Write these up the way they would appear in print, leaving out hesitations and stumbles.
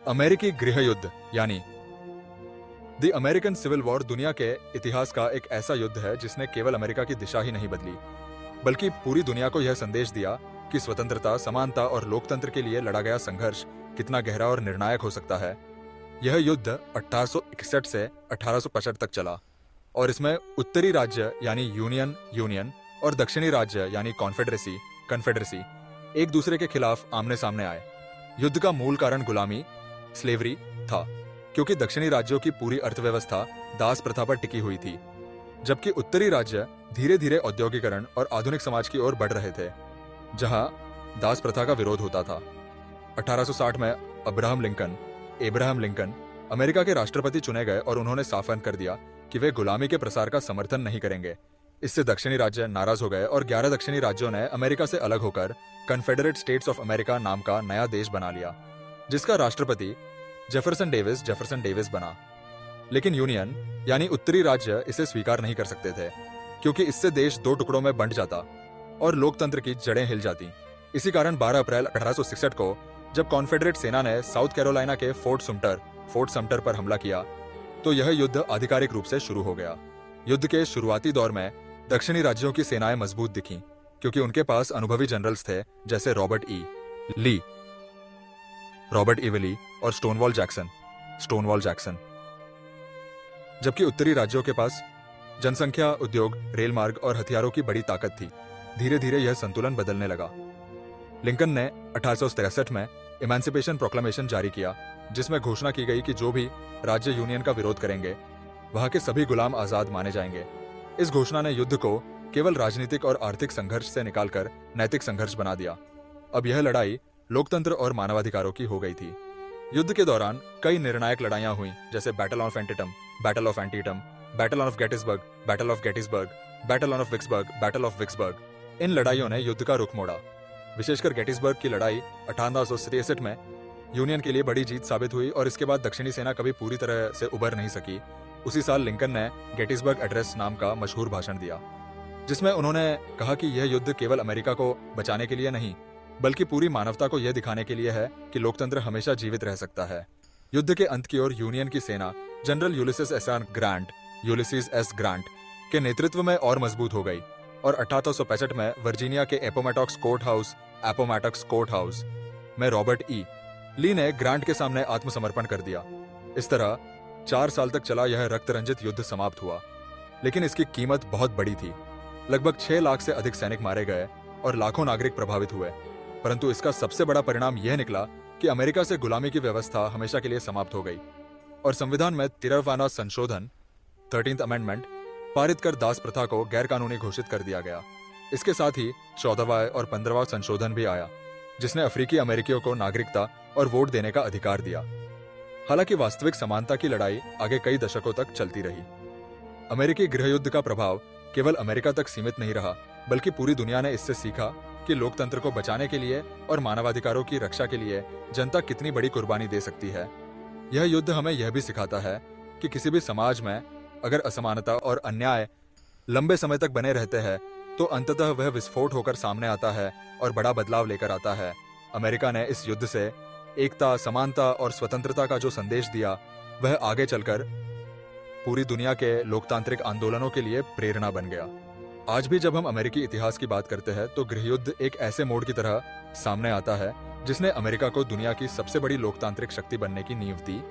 अमेरिकी गृह युद्ध यानी द अमेरिकन सिविल वॉर दुनिया के इतिहास का एक ऐसा युद्ध है जिसने केवल अमेरिका की दिशा ही नहीं बदली, बल्कि पूरी दुनिया को यह संदेश दिया कि स्वतंत्रता, समानता और लोकतंत्र के लिए लड़ा गया संघर्ष कितना गहरा और निर्णायक हो सकता है। यह युद्ध 1861 से 1865 तक चला और इसमें उत्तरी राज्य यानी यूनियन और दक्षिणी राज्य यानी कॉन्फेडरेसी एक दूसरे के खिलाफ आमने सामने आए। युद्ध का मूल कारण गुलामी, स्लेवरी था, क्योंकि दक्षिणी राज्यों की पूरी अर्थव्यवस्था दास प्रथा पर टिकी हुई थी, जबकि उत्तरी राज्य धीरे धीरे औद्योगिकरण और आधुनिक समाज की ओर बढ़ रहे थे, जहां दास प्रथा का विरोध होता था। 1860 में एब्राहम लिंकन अमेरिका के राष्ट्रपति चुने गए और उन्होंने साफ कर दिया कि वे गुलामी के प्रसार का समर्थन नहीं करेंगे। इससे दक्षिणी राज्य नाराज हो गए और 11 दक्षिणी राज्यों ने अमेरिका से अलग होकर कन्फेडरेट स्टेट्स ऑफ अमेरिका नाम का नया देश बना लिया, जिसका राष्ट्रपति जेफरसन डेविस बना। लेकिन यूनियन यानी उत्तरी राज्य इसे स्वीकार नहीं कर सकते थे, क्योंकि इससे देश दो टुकड़ों में बंट जाता और लोकतंत्र की जड़ें हिल जाती। इसी कारण 12 अप्रैल 1866 को जब कॉन्फेडरेट सेना ने साउथ कैरोलिना के फोर्ट समटर पर हमला किया, तो यह युद्ध आधिकारिक रूप से शुरू हो गया। युद्ध के शुरुआती दौर में दक्षिणी राज्यों की सेनाएं मजबूत दिखीं, क्योंकि उनके पास अनुभवी जनरल्स थे जैसे रॉबर्ट ई ली और स्टोनवॉल जैक्सन। जबकि उत्तरी राज्यों के पास जनसंख्या, उद्योग, रेल मार्ग और हथियारों की बड़ी ताकत थी। धीरे धीरे यह संतुलन बदलने लगा। लिंकन ने 1863 में इमेंसिपेशन प्रोक्लेमेशन जारी किया, जिसमें घोषणा की गई कि जो भी राज्य यूनियन का विरोध करेंगे, वहां के सभी गुलाम आजाद माने जाएंगे। इस घोषणा ने युद्ध को केवल राजनीतिक और आर्थिक संघर्ष से निकालकर नैतिक संघर्ष बना दिया। अब यह लड़ाई लोकतंत्र और मानवाधिकारों की हो गई थी। युद्ध के दौरान कई निर्णायक लड़ाइयां हुई, जैसे battle of Antietam, battle of Gettysburg, battle of Vicksburg. इन लड़ाइयों ने युद्ध का रुख मोड़ा। विशेषकर गेटिसबर्ग की लड़ाई 1863 में यूनियन के लिए बड़ी जीत साबित हुई और इसके बाद दक्षिणी सेना कभी पूरी तरह से उबर नहीं सकी। उसी साल लिंकन ने गेटिसबर्ग एड्रेस नाम का मशहूर भाषण दिया, जिसमें उन्होंने कहा कि यह युद्ध केवल अमेरिका को बचाने के लिए नहीं, बल्कि पूरी मानवता को यह दिखाने के लिए है कि लोकतंत्र हमेशा जीवित रह सकता है। युद्ध के अंत की ओर यूनियन की सेना जनरल यूलिसिस एस ग्रांट के नेतृत्व में और मजबूत हो गई और 1865 में वर्जीनिया के एपोमैटॉक्स कोर्ट हाउस में रॉबर्ट ई ली ने ग्रांट के सामने आत्मसमर्पण कर दिया। इस तरह 4 साल तक चला यह रक्त रंजित युद्ध समाप्त हुआ, लेकिन इसकी कीमत बहुत बड़ी थी। लगभग 6 लाख से अधिक सैनिक मारे गए और लाखों नागरिक प्रभावित हुए। परंतु इसका सबसे बड़ा परिणाम यह निकला कि अमेरिका से गुलामी की व्यवस्था हमेशा के लिए समाप्त हो गई और संविधान में 13वां संशोधन 13th अमेंडमेंट पारित कर दास प्रथा को गैरकानूनी घोषित कर दिया गया। इसके साथ ही 14वां और 15वां संशोधन भी आया, जिसने अफ्रीकी अमेरिकियों को नागरिकता और वोट देने का अधिकार दिया। हालांकि वास्तविक समानता की लड़ाई आगे कई दशकों तक चलती रही। अमेरिकी गृहयुद्ध का प्रभाव केवल अमेरिका तक सीमित नहीं रहा, बल्कि पूरी दुनिया ने इससे सीखा कि लोकतंत्र को बचाने के लिए और मानवाधिकारों की रक्षा के लिए जनता कितनी बड़ी कुर्बानी दे सकती है। यह युद्ध हमें यह भी सिखाता है कि किसी भी समाज में अगर असमानता और अन्याय लंबे समय तक बने रहते हैं, तो अंततः वह विस्फोट होकर सामने आता है और बड़ा बदलाव लेकर आता है। अमेरिका ने इस युद्ध से एकता, समानता और स्वतंत्रता का जो संदेश दिया, वह आगे चलकर पूरी दुनिया के लोकतांत्रिक आंदोलनों के लिए प्रेरणा बन गया। आज भी जब हम अमेरिकी इतिहास की बात करते हैं, तो गृहयुद्ध एक ऐसे मोड़ की तरह सामने आता है जिसने अमेरिका को दुनिया की सबसे बड़ी लोकतांत्रिक शक्ति बनने की नींव दी।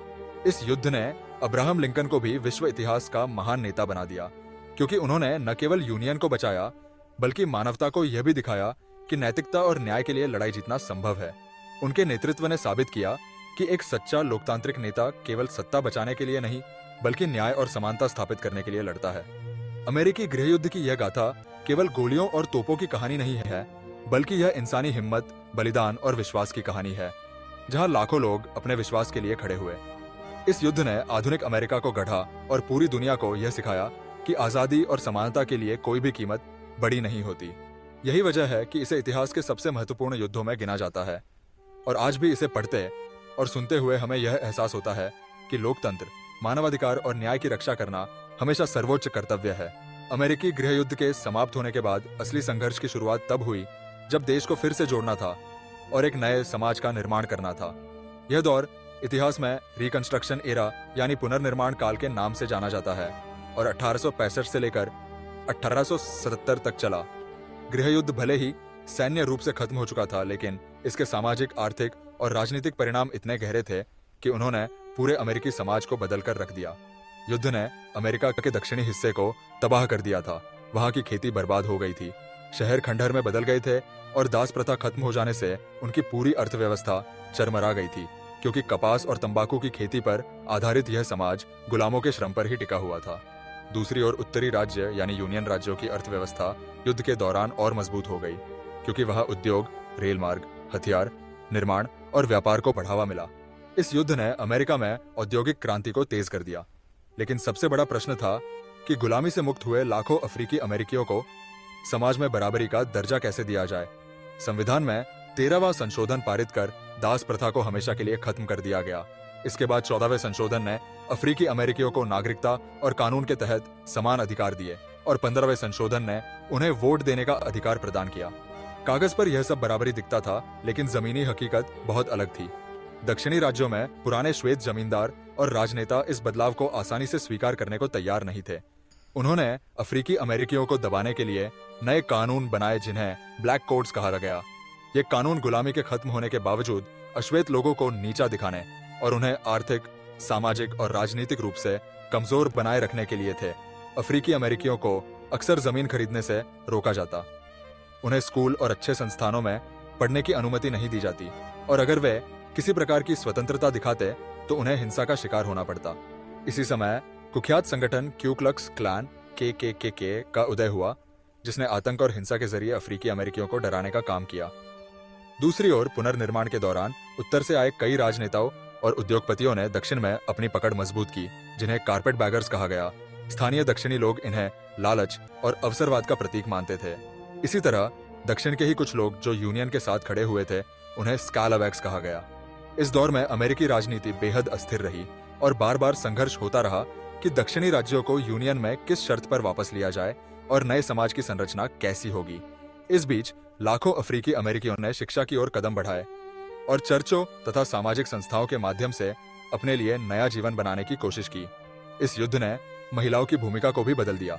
इस युद्ध ने अब्राहम लिंकन को भी विश्व इतिहास का महान नेता बना दिया, क्योंकि उन्होंने न केवल यूनियन को बचाया, बल्कि मानवता को यह भी दिखाया कि नैतिकता और न्याय के लिए लड़ाई जीतना संभव है। उनके नेतृत्व ने साबित किया कि एक सच्चा लोकतांत्रिक नेता केवल सत्ता बचाने के लिए नहीं, बल्कि न्याय और समानता स्थापित करने के लिए लड़ता है। अमेरिकी गृहयुद्ध की यह गाथा केवल गोलियों और तोपों की कहानी नहीं है, बल्कि यह इंसानी हिम्मत, बलिदान और विश्वास की कहानी है, जहां लाखों लोग अपने विश्वास के लिए खड़े हुए। इस युद्ध ने आधुनिक अमेरिका को गढ़ा और पूरी दुनिया को यह सिखाया कि आजादी और समानता के लिए कोई भी कीमत बड़ी नहीं होती। यही वजह है कि इसे इतिहास के सबसे महत्वपूर्ण युद्धों में गिना जाता है और आज भी इसे पढ़ते और सुनते हुए हमें यह एहसास होता है कि लोकतंत्र, मानवाधिकार और न्याय की रक्षा करना हमेशा सर्वोच्च कर्तव्य है। अमेरिकी गृहयुद्ध के समाप्त होने के बाद असली संघर्ष की शुरुआत तब हुई जब देश को फिर से जोड़ना था और एक नए समाज का निर्माण करना था। यह दौर इतिहास में रिकंस्ट्रक्शन एरा यानी पुनर्निर्माण काल के नाम से जाना जाता है और 1865 से लेकर 1877 तक चला। गृह युद्ध भले ही सैन्य रूप से खत्म हो चुका था, लेकिन इसके सामाजिक, आर्थिक और राजनीतिक परिणाम इतने गहरे थे कि उन्होंने पूरे अमेरिकी समाज को बदलकर रख दिया। युद्ध ने अमेरिका के दक्षिणी हिस्से को तबाह कर दिया था। वहां की खेती बर्बाद हो गई थी, शहर खंडहर में बदल गए थे और दास प्रथा खत्म हो जाने से उनकी पूरी अर्थव्यवस्था चरमरा गई थी, क्योंकि कपास और तंबाकू की खेती पर आधारित यह समाज गुलामों के श्रम पर ही टिका हुआ था। दूसरी ओर उत्तरी राज्य यानी यूनियन राज्यों की अर्थव्यवस्था युद्ध के दौरान और मजबूत हो गई, क्योंकि वहां उद्योग, रेल मार्ग, हथियार निर्माण और व्यापार को बढ़ावा मिला। इस युद्ध ने अमेरिका में औद्योगिक क्रांति को तेज कर दिया, लेकिन सबसे बड़ा प्रश्न था कि गुलामी से मुक्त हुए लाखों अफ्रीकी अमेरिकियों को समाज में बराबरी का दर्जा कैसे दिया जाए। संविधान में 13वां संशोधन पारित कर दास प्रथा को हमेशा के लिए खत्म कर दिया गया। इसके बाद 14वें संशोधन ने अफ्रीकी अमेरिकियों को नागरिकता और कानून के तहत समान अधिकार दिए और 15वें संशोधन ने उन्हें वोट देने का अधिकार प्रदान किया। कागज पर यह सब बराबरी दिखता था, लेकिन जमीनी हकीकत बहुत अलग थी। दक्षिणी राज्यों में पुराने श्वेत जमींदार और राजनेता इस बदलाव को आसानी से स्वीकार करने को तैयार नहीं थे। उन्होंने अफ्रीकी अमेरिकियों को दबाने के लिए नए कानून बनाए, जिन्हें ब्लैक कोड्स कहा गया। ये कानून गुलामी के खत्म होने के बावजूद अश्वेत लोगों को नीचा दिखाने और उन्हें आर्थिक, सामाजिक और राजनीतिक रूप से कमजोर बनाए रखने के लिए थे। अफ्रीकी अमेरिकियों को अक्सर जमीन खरीदने से रोका जाता, उन्हें स्कूल और अच्छे संस्थानों में पढ़ने की अनुमति नहीं दी जाती, और अगर वे किसी प्रकार की स्वतंत्रता दिखाते तो उन्हें हिंसा का शिकार होना पड़ता। इसी समय कुख्यात संगठन क्यू क्लक्स क्लैन के का उदय हुआ, जिसने आतंक और हिंसा के जरिए अफ्रीकी अमेरिकियों को डराने का काम किया। दूसरी ओर पुनर्निर्माण के दौरान उत्तर से आए कई राजनेताओं और उद्योगपतियों ने दक्षिण में अपनी पकड़ मजबूत की, जिन्हें कारपेट बैगर्स कहा गया। स्थानीय दक्षिणी लोग इन्हें लालच और अवसरवाद का प्रतीक मानते थे। इसी तरह दक्षिण के ही कुछ लोग जो यूनियन के साथ खड़े हुए थे, उन्हें स्कैलावैग्स कहा गया। इस दौर में अमेरिकी राजनीति बेहद अस्थिर रही और बार बार संघर्ष होता रहा कि दक्षिणी राज्यों को यूनियन में किस शर्त पर वापस लिया जाए और नए समाज की संरचना कैसी होगी। इस बीच लाखों अफ्रीकी अमेरिकियों ने शिक्षा की ओर कदम बढ़ाए और चर्चों तथा सामाजिक संस्थाओं के माध्यम से अपने लिए नया जीवन बनाने की कोशिश की। इस युद्ध ने महिलाओं की भूमिका को भी बदल दिया,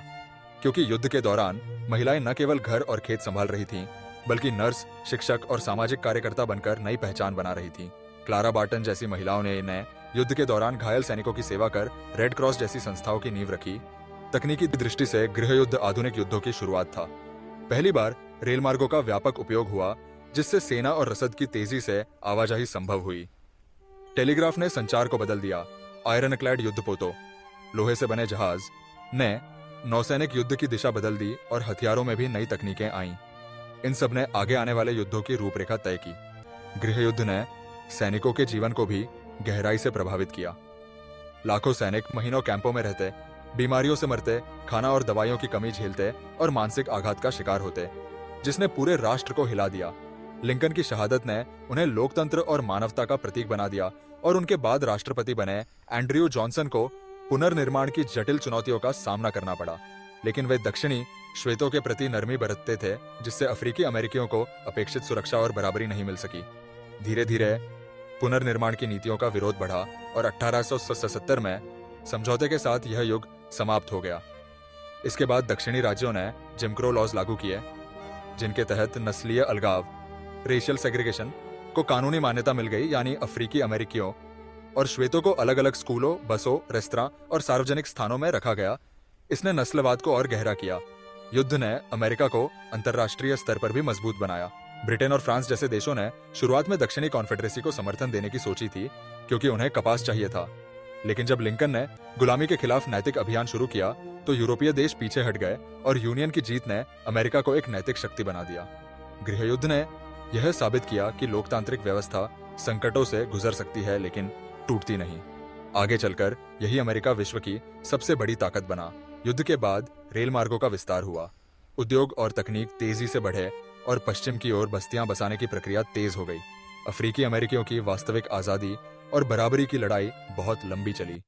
क्योंकि युद्ध के दौरान महिलाएं न केवल घर और खेत संभाल रही थीं, बल्कि नर्स, शिक्षक और सामाजिक कार्यकर्ता बनकर नई पहचान बना रही थीं। क्लारा बार्टन जैसी महिलाओं ने युद्ध के दौरान घायल सैनिकों की सेवा कर रेड क्रॉस जैसी संस्थाओं की नींव रखी। तकनीकी दृष्टि से गृह युद्ध आधुनिक युद्धों की शुरुआत था। पहली बार रेल मार्गों का व्यापक उपयोग हुआ, जिससे सेना और रसद की तेजी से आवाजाही संभव हुई। टेलीग्राफ ने संचार को बदल दिया। आयरन क्लैड युद्धपोतों, लोहे से बने जहाज ने नौसैनिक युद्ध की दिशा बदल दी और हथियारों में भी नई तकनीकें आईं। इन सब ने आगे आने वाले युद्धों की रूपरेखा तय की। गृह युद्ध ने सैनिकों के जीवन को भी गहराई से प्रभावित किया। लाखों सैनिक महीनों कैंपों में रहते, बीमारियों से मरते, खाना और दवाइयों की कमी झेलते और मानसिक आघात का शिकार होते, जिसने पूरे राष्ट्र को हिला दिया। लिंकन की शहादत ने उन्हें लोकतंत्र और मानवता का प्रतीक बना दिया और उनके बाद राष्ट्रपति बने एंड्रयू जॉनसन को पुनर्निर्माण की जटिल चुनौतियों का सामना करना पड़ा। लेकिन वे दक्षिणी श्वेतों के प्रति नरमी बरतते थे, जिससे अफ्रीकी अमेरिकियों को अपेक्षित सुरक्षा और बराबरी नहीं मिल सकी। धीरे धीरे पुनर्निर्माण की नीतियों का विरोध बढ़ा और 1877 में समझौते के साथ यह युग समाप्त हो गया। इसके बाद दक्षिणी राज्यों ने जिम क्रो लॉज लागू किए, जिनके तहत नस्लीय अलगाव, रेशियल सेग्रीगेशन को कानूनी मान्यता मिल गई, यानी अफ्रीकी अमेरिकियों और श्वेतों को अलग अलग स्कूलों, बसों, रेस्तरां और सार्वजनिक स्थानों में रखा गया। इसने नस्लवाद को और गहरा किया। युद्ध ने अमेरिका को अंतर्राष्ट्रीय स्तर पर भी मजबूत बनाया। ब्रिटेन और फ्रांस जैसे देशों ने शुरुआत में दक्षिणी कॉन्फेडरेसी को समर्थन देने की सोची थी, क्योंकि उन्हें कपास चाहिए था। लेकिन जब लिंकन ने गुलामी के खिलाफ नैतिक अभियान शुरू किया, तो यूरोपीय देश पीछे हट गए और यूनियन की जीत ने अमेरिका को एक नैतिक शक्ति बना दिया। गृह युद्ध ने यह साबित किया कि लोकतांत्रिक व्यवस्था संकटों से गुजर सकती है, लेकिन टूटती नहीं। आगे चलकर यही अमेरिका विश्व की सबसे बड़ी ताकत बना। युद्ध के बाद रेल मार्गों का विस्तार हुआ, उद्योग और तकनीक तेजी से बढ़े और पश्चिम की ओर बस्तियां बसाने की प्रक्रिया तेज हो गई। अफ्रीकी अमेरिकियों की वास्तविक आजादी और बराबरी की लड़ाई बहुत लंबी चली।